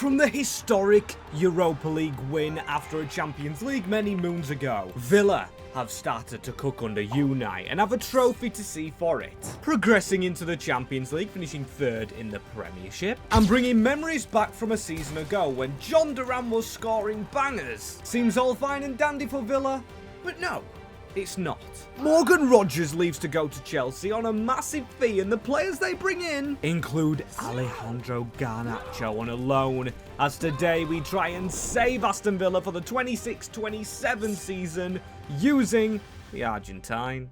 From the historic Europa League win after a Champions League many moons ago, Villa have started to cook under Unai and have a trophy to see for it. Progressing into the Champions League, finishing third in the Premiership, and bringing memories back from a season ago when John Duran was scoring bangers. Seems all fine and dandy for Villa, but no. It's not. Morgan Rogers leaves to go to Chelsea on a massive fee, and the players they bring in include Alejandro Garnacho on a loan, as today we try and save Aston Villa for the 26-27 season using the Argentine.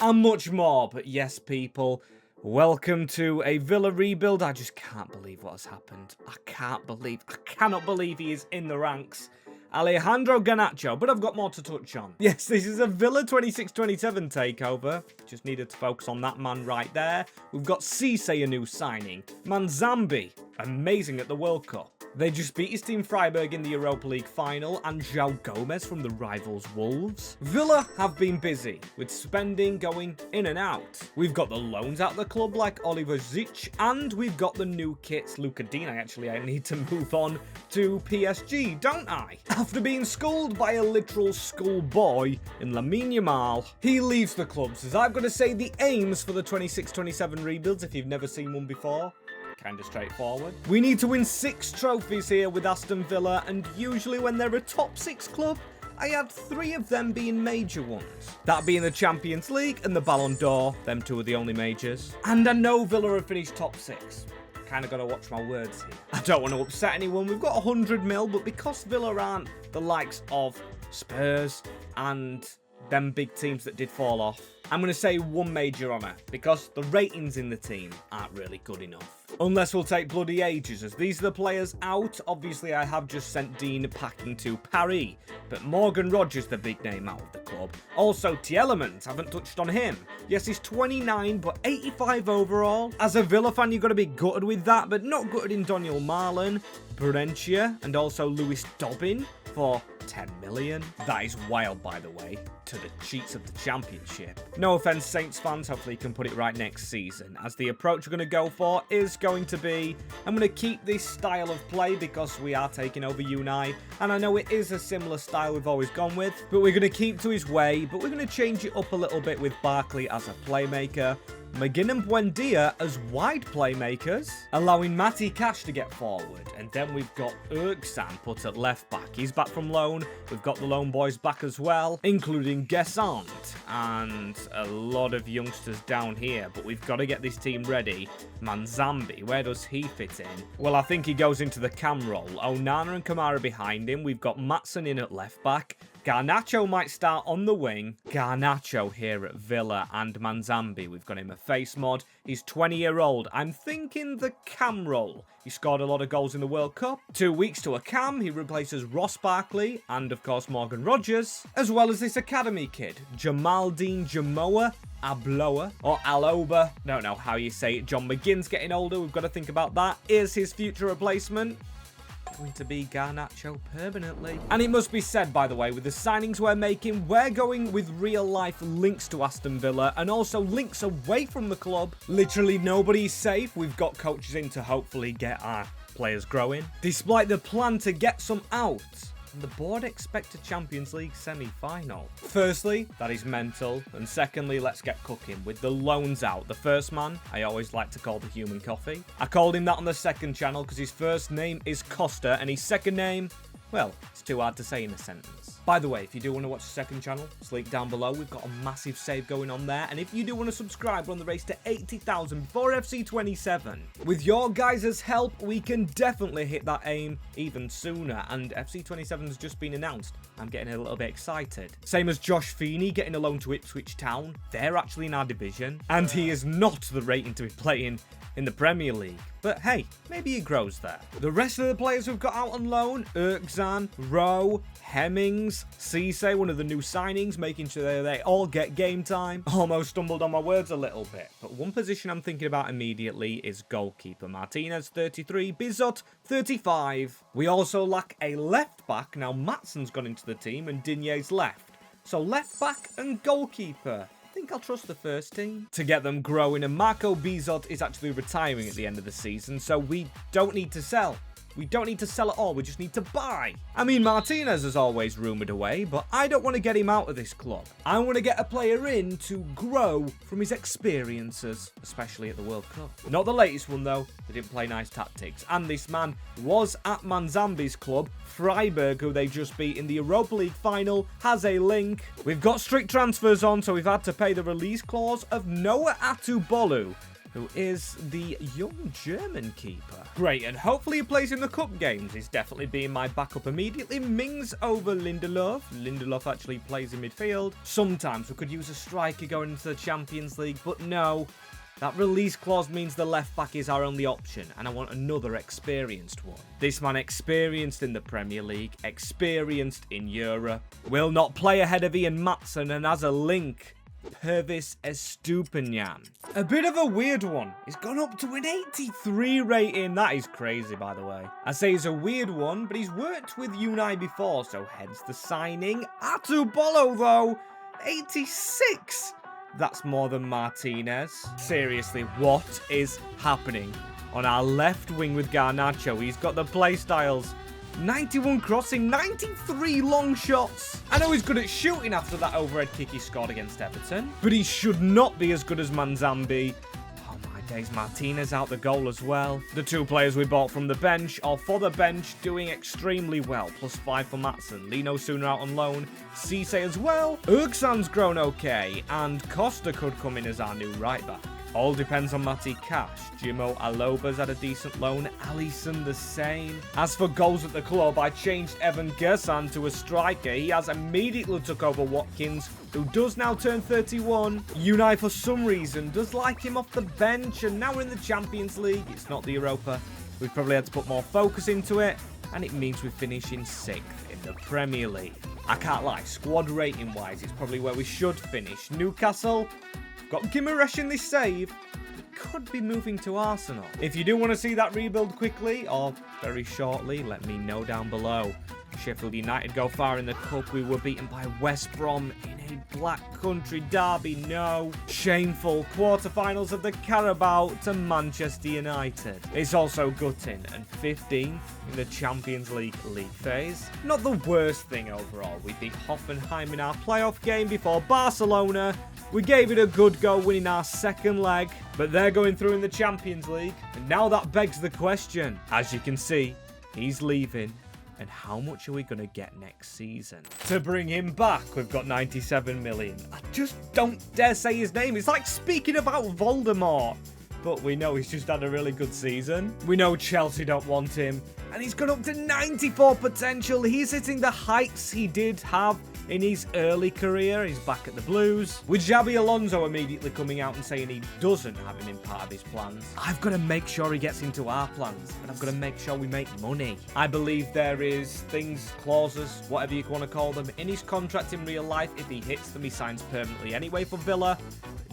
And much more, but yes people, welcome to a Villa rebuild. I just can't believe what has happened. I cannot believe he is in the ranks. Alejandro Garnacho, but I've got more to touch on. Yes, this is a Villa 26-27 takeover. Just needed to focus on that man right there. We've got Cisse, a new signing. Manzambi, amazing at the World Cup. They just beat his team Freiburg in the Europa League final, and João Gomez from the rivals Wolves. Villa have been busy, with spending going in and out. We've got the loans out of the club like Oliver Zic, and we've got the new kits. Luca Dean, I need to move on to PSG, don't I? After being schooled by a literal schoolboy in Lamine Yamal, he leaves the clubs, as I've got to say the aims for the 26-27 rebuilds, if you've never seen one before. Kinda straightforward. We need to win 6 trophies here with Aston Villa, and usually when they're a top 6 club, I had 3 of them being major ones. That being the Champions League and the Ballon d'Or, them 2 are the only majors. And I know Villa have finished top 6. Kinda gotta watch my words here. I don't want to upset anyone, we've got 100 mil, but because Villa aren't the likes of Spurs and them big teams that did fall off, I'm going to say 1 major honour, because the ratings in the team aren't really good enough. Unless we'll take bloody ages, as these are the players out. Obviously, I have just sent Dean packing to Paris, but Morgan Rogers, the big name out of the club. Also, Tielemans, haven't touched on him. Yes, he's 29, but 85 overall. As a Villa fan, you've got to be gutted with that, but not gutted in Daniel Marlon, Berentia, and also Lewis Dobbin for 10 million. That is wild, by the way, to the cheats of the Championship. No offense, Saints fans, hopefully you can put it right next season, as the approach we're going to go for is going to be, I'm going to keep this style of play because we are taking over Unai, and I know it is a similar style we've always gone with, but we're going to keep to his way, but we're going to change it up a little bit with Barkley as a playmaker, McGinn and Buendia as wide playmakers, allowing Matty Cash to get forward. And then we've got Erksan put at left back. He's back from loan. We've got the loan boys back as well, including Gesant and a lot of youngsters down here. But we've got to get this team ready. Manzambi, where does he fit in? Well, I think he goes into the cam role. Onana and Kamara behind him. We've got Maatsen in at left back. Garnacho might start on the wing. Garnacho here at Villa, and Manzambi, we've got him a face mod. He's 20-year-old. I'm thinking the cam role. He scored a lot of goals in the World Cup. 2 weeks to a cam. He replaces Ross Barkley and, of course, Morgan Rogers, as well as this academy kid, Jamaldine Jamoa Abloa, or Aloba. Don't know how you say it. John McGinn's getting older. We've got to think about that. Is his future replacement going to be Garnacho permanently? And it must be said, by the way, with the signings we're making, we're going with real-life links to Aston Villa and also links away from the club. Literally nobody's safe. We've got coaches in to hopefully get our players growing, despite the plan to get some out. The board expect a Champions League semi-final. Firstly, that is mental, and secondly, let's get cooking with the loans out. The first man, I always like to call the human coffee. I called him that on the second channel because his first name is Costa, and his second name, well, it's too hard to say in a sentence. By the way, if you do want to watch the second channel, it's linked down below. We've got a massive save going on there. And if you do want to subscribe, we're on the race to 80,000 before FC 27. With your guys' help, we can definitely hit that aim even sooner. And FC 27 has just been announced. I'm getting a little bit excited. Same as Josh Feeney getting a loan to Ipswich Town. They're actually in our division. And he is not the rating to be playing in the Premier League. But hey, maybe he grows there. The rest of the players we've got out on loan, Erksan, Rowe, Hemmings, Cisse, one of the new signings, making sure they all get game time. Almost stumbled on my words a little bit. But one position I'm thinking about immediately is goalkeeper. Martinez, 33, Bizot, 35. We also lack a left back. Now Maatsen's gone into the team and Digne's left. So left back and goalkeeper. I think I'll trust the first team to get them growing, and Marco Bizot is actually retiring at the end of the season, so we don't need to sell. We don't need to sell at all. We just need to buy. I mean, Martinez is always rumoured away, but I don't want to get him out of this club. I want to get a player in to grow from his experiences, especially at the World Cup. Not the latest one, though. They didn't play nice tactics. And this man was at Manzambi's club. Freiburg, who they just beat in the Europa League final, has a link. We've got strict transfers on, so we've had to pay the release clause of Noah Atubolu, who is the young German keeper. Great, and hopefully he plays in the cup games. He's definitely being my backup immediately. Mings over Lindelof. Lindelof actually plays in midfield. Sometimes we could use a striker going into the Champions League, but no. That release clause means the left back is our only option, and I want another experienced one. This man experienced in the Premier League, experienced in Europe, will not play ahead of Ian Maatsen, and has a link. Pervis Estupiñán. A bit of a weird one. He's gone up to an 83 rating. That is crazy, by the way. I say he's a weird one, but he's worked with Unai before, so hence the signing. Atubolo, though, 86. That's more than Martinez. Seriously, what is happening on our left wing with Garnacho? He's got the play styles. 91 crossing, 93 long shots. I know he's good at shooting after that overhead kick he scored against Everton, but he should not be as good as Manzambi. Oh my days, Martinez out the goal as well. The two players we bought from the bench, or for the bench, doing extremely well. +5 for Maatsen. Lino Sooner out on loan. Cisse as well. Ergsan's grown okay, and Costa could come in as our new right back. All depends on Matty Cash. Jimo Aloba's had a decent loan. Alisson the same. As for goals at the club, I changed Evan Gersan to a striker. He has immediately took over Watkins, who does now turn 31. Unai, for some reason, does like him off the bench, and now we're in the Champions League. It's not the Europa. We've probably had to put more focus into it, and it means we finish in 6th in the Premier League. I can't lie, squad rating-wise, it's probably where we should finish. Newcastle. Got Gimaresh in this save. Could be moving to Arsenal. If you do want to see that rebuild quickly or very shortly, let me know down below. Sheffield United go far in the cup. We were beaten by West Brom in a Black Country derby. No. Shameful. Quarterfinals of the Carabao to Manchester United. It's also gutting, and 15th in the Champions League phase. Not the worst thing overall. We beat Hoffenheim in our playoff game before Barcelona. We gave it a good go, winning our second leg, but they're going through in the Champions League. And now that begs the question. As you can see, he's leaving. And how much are we going to get next season? To bring him back, we've got 97 million. I just don't dare say his name. It's like speaking about Voldemort. But we know he's just had a really good season. We know Chelsea don't want him. And he's gone up to 94 potential. He's hitting the heights he did have in his early career. He's back at the Blues. With Xabi Alonso immediately coming out and saying he doesn't have him in part of his plans. I've got to make sure he gets into our plans. And I've got to make sure we make money. I believe there is things, clauses, whatever you want to call them, in his contract in real life. If he hits them, he signs permanently anyway for Villa.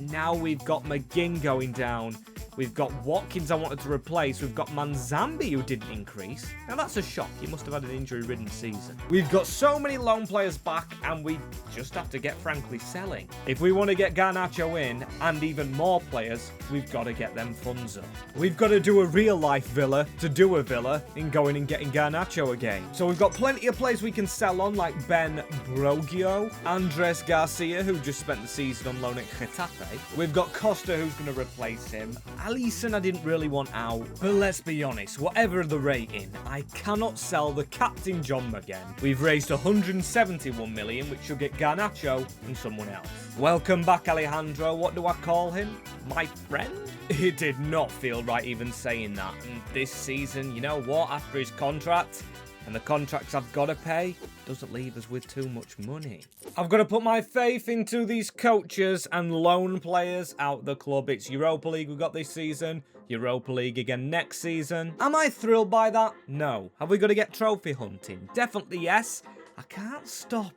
Now we've got McGinn going down. We've got Watkins I wanted to replace. We've got Manzambi who didn't increase. Now that's a shock. He must have had an injury-ridden season. We've got so many loan players back, and we just have to get frankly selling. If we want to get Garnacho in, and even more players, we've got to get them funds up. We've got to do a real-life Villa to do a Villa in going and getting Garnacho again. So we've got plenty of players we can sell on, like Ben Brogio, Andres Garcia, who just spent the season on loan at Getafe. We've got Costa, who's going to replace him. Alisson I didn't really want out, but let's be honest, whatever the rating, I cannot sell the captain John McGinn. We've raised 171 million, which should get Garnacho and someone else. Welcome back, Alejandro. What do I call him? My friend? It did not feel right even saying that. And this season, you know what, after his contract, and the contracts I've got to pay, doesn't leave us with too much money. I've got to put my faith into these coaches and loan players out the club. It's Europa League we've got this season, Europa League again next season. Am I thrilled by that? No. Have we got to get trophy hunting? Definitely yes. I can't stop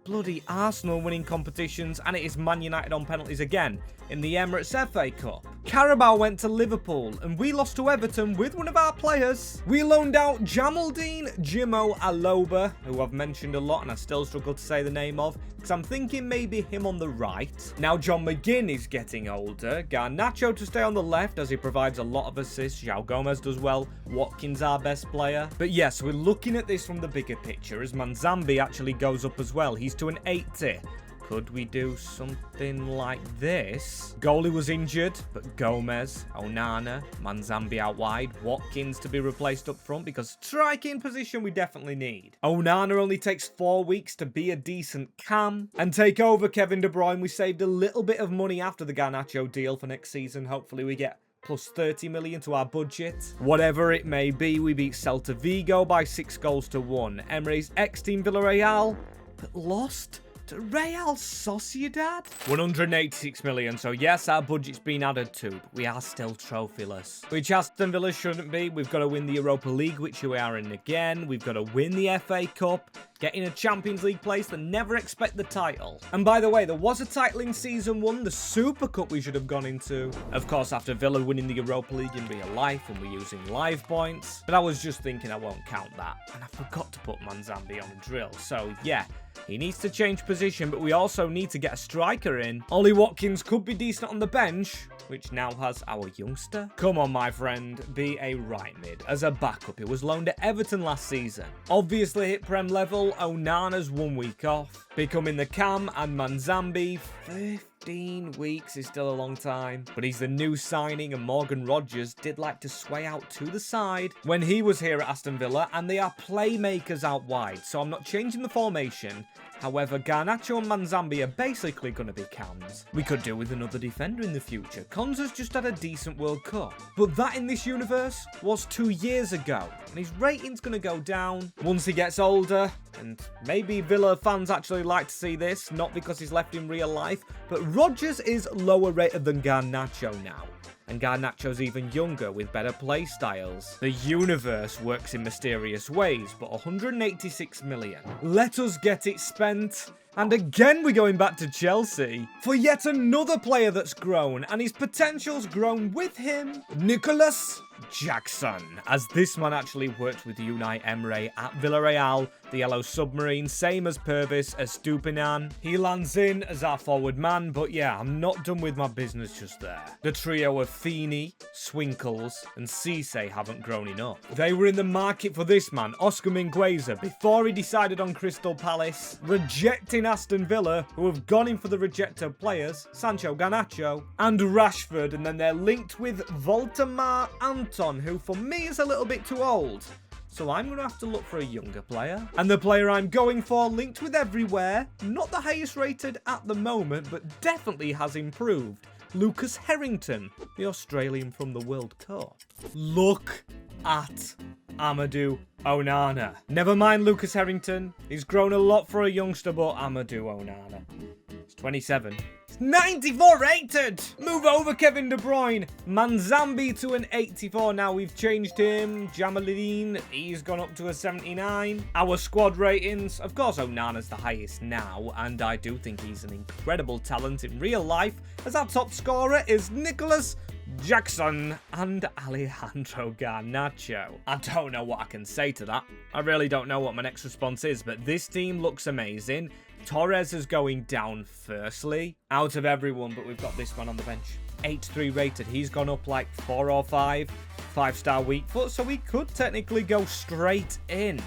bloody Arsenal winning competitions, and it is Man United on penalties again in the Emirates FA Cup. Carabao went to Liverpool, and we lost to Everton with one of our players. We loaned out Jamaldine Jimo Aloba, who I've mentioned a lot and I still struggle to say the name of, because I'm thinking maybe him on the right. Now John McGinn is getting older. Garnacho to stay on the left as he provides a lot of assists. João Gomez does well. Watkins our best player. But yes, we're looking at this from the bigger picture as Manzambi actually goes up as well. He's to an 80. Could we do something like this? Goalie was injured, but Gomez, Onana, Manzambi out wide, Watkins to be replaced up front because striking position we definitely need. Onana only takes 4 weeks to be a decent cam and take over Kevin De Bruyne. We saved a little bit of money after the Garnacho deal for next season. Hopefully we get plus 30 million to our budget. Whatever it may be, we beat Celta Vigo by 6-1. Emre's ex-team Villarreal, but lost to Real Sociedad? 186 million, so yes, our budget's been added to, but we are still trophyless. Which Aston Villa shouldn't be. We've got to win the Europa League, which we are in again. We've got to win the FA Cup, get in a Champions League place, and never expect the title. And by the way, there was a title in Season 1, the Super Cup we should have gone into. Of course, after Villa winning the Europa League in real life, and we're using live points. But I was just thinking I won't count that. And I forgot to put Manzambi on a drill, so yeah. He needs to change position, but we also need to get a striker in. Ollie Watkins could be decent on the bench, which now has our youngster. Come on, my friend, be a right mid. As a backup, he was loaned at Everton last season. Obviously hit Prem level, Onana's 1 week off. Becoming the cam, and Manzambi, 15 weeks is still a long time. But he's the new signing, and Morgan Rogers did like to sway out to the side when he was here at Aston Villa, and they are playmakers out wide, so I'm not changing the formation. However, Garnacho and Manzambi are basically going to be cams. We could do with another defender in the future. Konsa's just had a decent World Cup. But that in this universe was 2 years ago. And his rating's going to go down once he gets older. And maybe Villa fans actually like to see this, not because he's left in real life. But Rodgers is lower rated than Garnacho now. And Garnacho's even younger with better play styles. The universe works in mysterious ways, but 186 million. Let us get it spent. And again we're going back to Chelsea for yet another player that's grown, and his potential's grown with him. Nicholas Jackson, as this man actually worked with Unai Emery at Villarreal, the Yellow Submarine, same as Purvis, Estupinan. He lands in as our forward man, but yeah, I'm not done with my business just there. The trio of Feeney, Swinkles, and Cisse haven't grown enough. They were in the market for this man, Oscar Mingueza, before he decided on Crystal Palace, rejecting Aston Villa, who have gone in for the rejected players, Sancho, Garnacho, and Rashford, and then they're linked with Voltemar Anton, who for me is a little bit too old. So I'm going to have to look for a younger player. And the player I'm going for, linked with everywhere, not the highest rated at the moment, but definitely has improved. Lucas Harrington, the Australian from the World Cup. Look at Amadou Onana. Never mind Lucas Harrington. He's grown a lot for a youngster, but Amadou Onana. He's 27. 94 rated! Move over Kevin De Bruyne. Manzambi to an 84. Now we've changed him. Jamaluddin, he's gone up to a 79. Our squad ratings, of course Onana's the highest now, and I do think he's an incredible talent in real life, as our top scorer is Nicholas Jackson and Alejandro Garnacho. I don't know what I can say to that. I really don't know what my next response is, but this team looks amazing. Torres is going down firstly out of everyone, but we've got this man on the bench. 83 rated. He's gone up like 4 or 5. 5-star weak foot, so we could technically go straight in.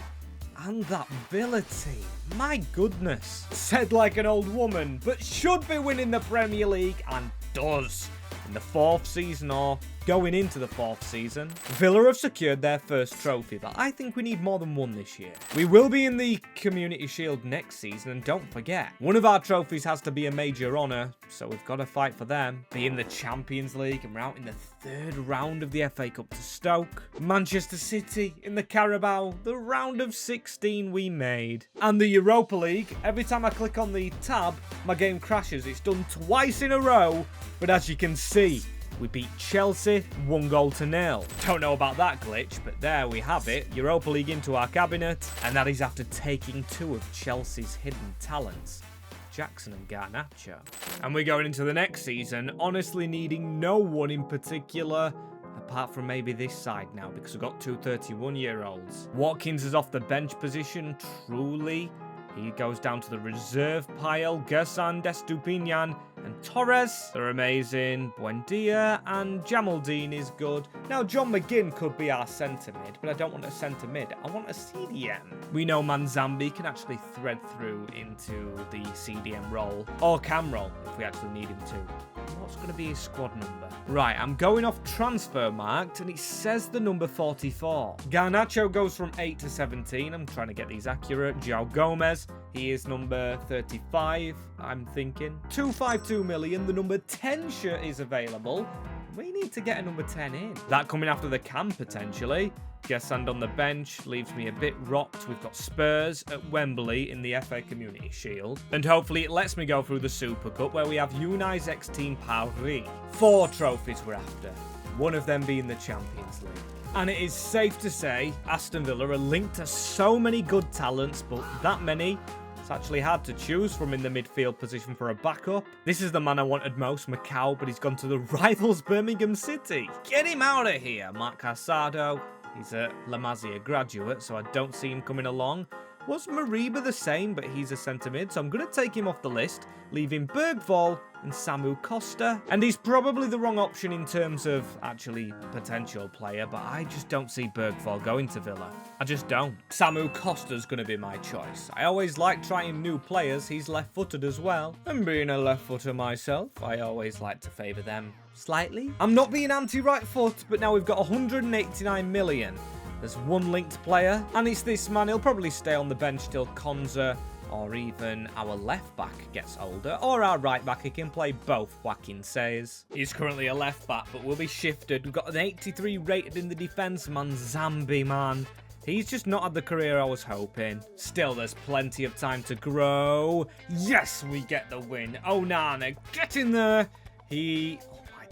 And that Villa team, my goodness. Said like an old woman, but should be winning the Premier League and does. In the 4th season or going into the 4th season. Villa have secured their first trophy, but I think we need more than one this year. We will be in the Community Shield next season, and don't forget, one of our trophies has to be a major honour, so we've got to fight for them. Be in the Champions League, and we're out in the 3rd round of the FA Cup to Stoke. Manchester City in the Carabao, the round of 16 we made. And the Europa League, every time I click on the tab, my game crashes. It's done twice in a row, but as you can see, we beat Chelsea 1-0. Don't know about that glitch, but there we have it. Europa League into our cabinet, and that is after taking 2 of Chelsea's hidden talents, Jackson and Garnacho. And we're going into the next season, honestly needing no one in particular, apart from maybe this side now, because we've got 2 31-year-olds. Watkins is off the bench position, truly. He goes down to the reserve pile. Gerson, Estupinian, and Torres are amazing. Buendia and Jamaldine is good. Now, John McGinn could be our centre mid, but I don't want a centre mid. I want a CDM. We know Manzambi can actually thread through into the CDM role, or can roll if we actually need him to. What's going to be his squad number? Right, I'm going off transfer marked, and it says the number 44. Garnacho goes from 8 to 17. I'm trying to get these accurate. João Gomez, he is number 35, I'm thinking. 252 million, the number 10 shirt is available. We need to get a number 10 in. That coming after the cam, potentially. Gesand on the bench leaves me a bit rocked. We've got Spurs at Wembley in the FA Community Shield. And hopefully it lets me go through the Super Cup, where we have Unai's ex-team Paris. 4 trophies we're after. One of them being the Champions League. And it is safe to say Aston Villa are linked to so many good talents, but that many, it's actually hard to choose from in the midfield position for a backup. This is the man I wanted most, Macau, but he's gone to the rivals Birmingham City. Get him out of here, Mark Casado. He's a La Masia graduate, so I don't see him coming along. Was Mariba the same, but he's a centre mid, so I'm going to take him off the list, leaving Bergvall and Samu Costa. And he's probably the wrong option in terms of actually potential player, but I just don't see Bergvall going to Villa. I just don't. Samu Costa's going to be my choice. I always like trying new players. He's left-footed as well. And being a left-footer myself, I always like to favour them slightly. I'm not being anti-right foot, but now we've got 189 million. There's one linked player, and it's this man. He'll probably stay on the bench till Konza or even our left back gets older, or our right back. He can play both, Joaquin says. He's currently a left back, but will be shifted. We've got an 83 rated in the defence, Manzambi, man. He's just not had the career I was hoping. Still, there's plenty of time to grow. Yes, we get the win. Onana, get in there.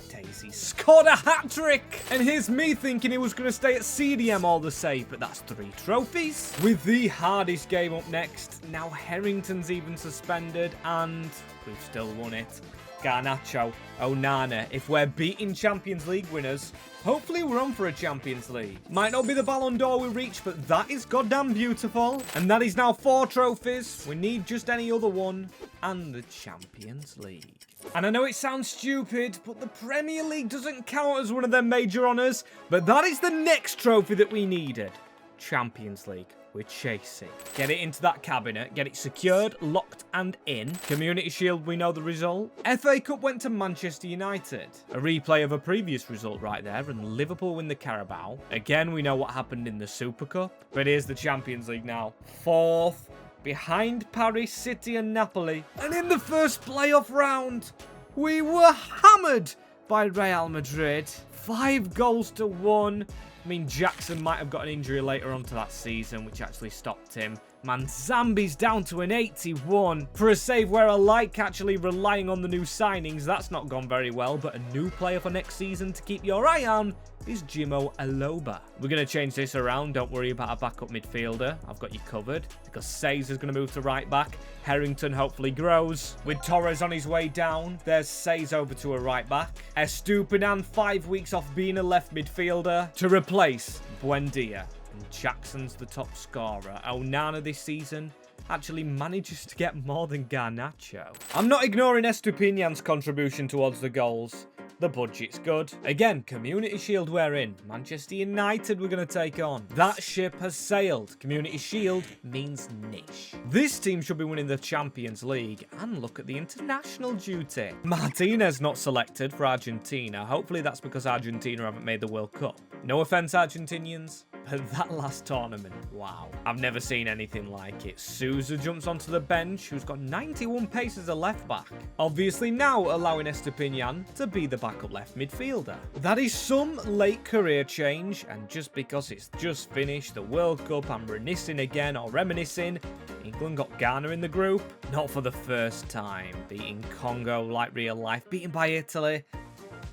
Daisy scored a hat-trick! And here's me thinking he was going to stay at CDM all the same, but that's 3 trophies. With the hardest game up next, now Harrington's even suspended, and we've still won it. Garnacho, Onana, if we're beating Champions League winners, hopefully we're on for a Champions League. Might not be the Ballon d'Or we reach, but that is goddamn beautiful. And that is now 4 trophies. We need just any other one, and the Champions League. And I know it sounds stupid, but the Premier League doesn't count as one of their major honours. But that is the next trophy that we needed. Champions League. We're chasing. Get it into that cabinet. Get it secured, locked, and in. Community Shield, we know the result. FA Cup went to Manchester United. A replay of a previous result right there, and Liverpool win the Carabao. Again, we know what happened in the Super Cup. But here's the Champions League now. 4th. Behind Paris, City and Napoli. And in the first playoff round, we were hammered by Real Madrid. 5-1. I mean, Jackson might have got an injury later on to that season, which actually stopped him. Manzambi's down to an 81. For a save where I like actually relying on the new signings, that's not gone very well, but a new player for next season to keep your eye on is Jimo Aloba. We're going to change this around. Don't worry about a backup midfielder. I've got you covered, because Cesar's going to move to right back. Harrington hopefully grows. With Torres on his way down, there's Cesar over to a right back. Estupinan 5 weeks off being a left midfielder to replace Buendia. And Jackson's the top scorer. Onana this season actually manages to get more than Garnacho. I'm not ignoring Estupinian's contribution towards the goals. The budget's good. Again, Community Shield we're in. Manchester United we're going to take on. That ship has sailed. Community Shield means niche. This team should be winning the Champions League. And look at the international duty. Martinez not selected for Argentina. Hopefully that's because Argentina haven't made the World Cup. No offense, Argentinians. But that last tournament, wow. I've never seen anything like it. Sousa jumps onto the bench, who's got 91 pace as a left back. Obviously now allowing Estupinian to be the backup left midfielder. That is some late career change, and just because it's just finished the World Cup, I'm reminiscing. England got Ghana in the group. Not for the first time. Beating Congo like real life. Beaten by Italy.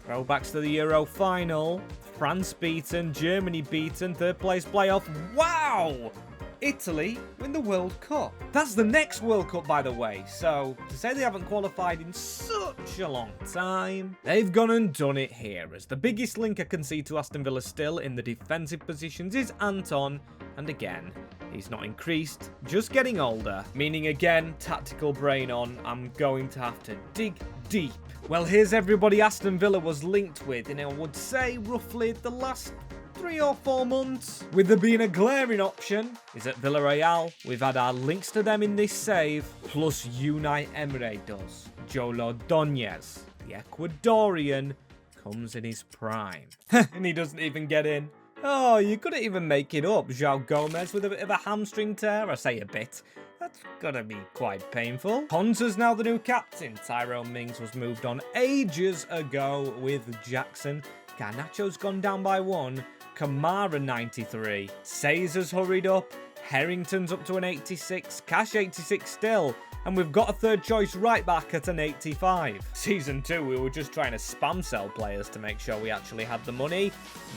Throwbacks to the Euro final. France beaten, Germany beaten, third place playoff. Wow! Italy win the World Cup. That's the next World Cup, by the way. So, to say they haven't qualified in such a long time, they've gone and done it here, as the biggest link I can see to Aston Villa still in the defensive positions is Anton, and again, he's not increased, just getting older. Meaning again, tactical brain on, I'm going to have to dig deep. Well, here's everybody Aston Villa was linked with in, I would say, roughly the last 3 or 4 months. With there being a glaring option is at Villarreal. We've had our links to them in this save, plus Unai Emery does. Jolo Donez, the Ecuadorian, comes in his prime. And he doesn't even get in. Oh, you couldn't even make it up. João Gomez with a bit of a hamstring tear. I say a bit. That's gotta be quite painful. Ponza's now the new captain. Tyrone Mings was moved on ages ago with Jackson. Garnacho's gone down by 1. Kamara 93. Caesar's hurried up. Harrington's up to an 86. Cash 86 still. And we've got a third choice right back at an 85. Season 2, we were just trying to spam sell players to make sure we actually had the money.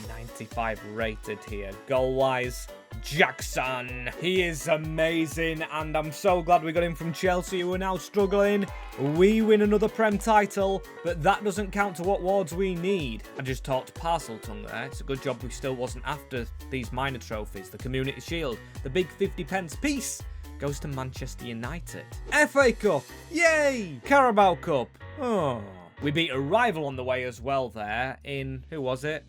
95 rated here. Goal-wise, Jackson. He is amazing, and I'm so glad we got him from Chelsea, who are now struggling. We win another Prem title, but that doesn't count to what awards we need. I just talked parcel tongue there. It's a good job we still wasn't after these minor trophies. The Community Shield, the big 50 pence piece, goes to Manchester United. FA Cup, yay! Carabao Cup, oh. We beat a rival on the way as well there in, who was it?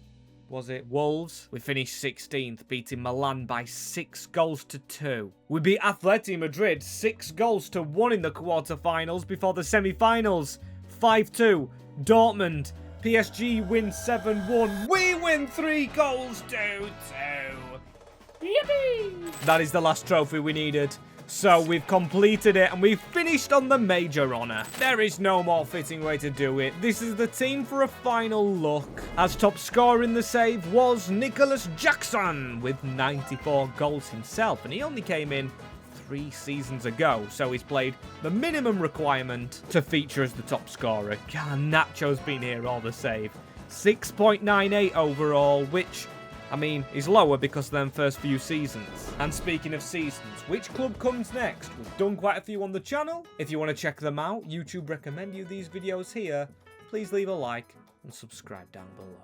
Was it Wolves? We finished 16th, beating Milan by 6 goals to 2. We beat Atleti Madrid 6 goals to 1 in the quarter-finals before the semi-finals. 5-2. Dortmund. PSG win 7-1. We win 3 goals to 2. Yippee! That is the last trophy we needed. So we've completed it and we've finished on the major honour. There is no more fitting way to do it. This is the team for a final look. As top scorer in the save was Nicholas Jackson with 94 goals himself, and he only came in 3 seasons ago, so he's played the minimum requirement to feature as the top scorer. Garnacho's been here all the save. 6.98 overall, which, I mean, is lower because of them first few seasons. And speaking of seasons, which club comes next? We've done quite a few on the channel. If you want to check them out, YouTube recommend you these videos here. Please leave a like and subscribe down below.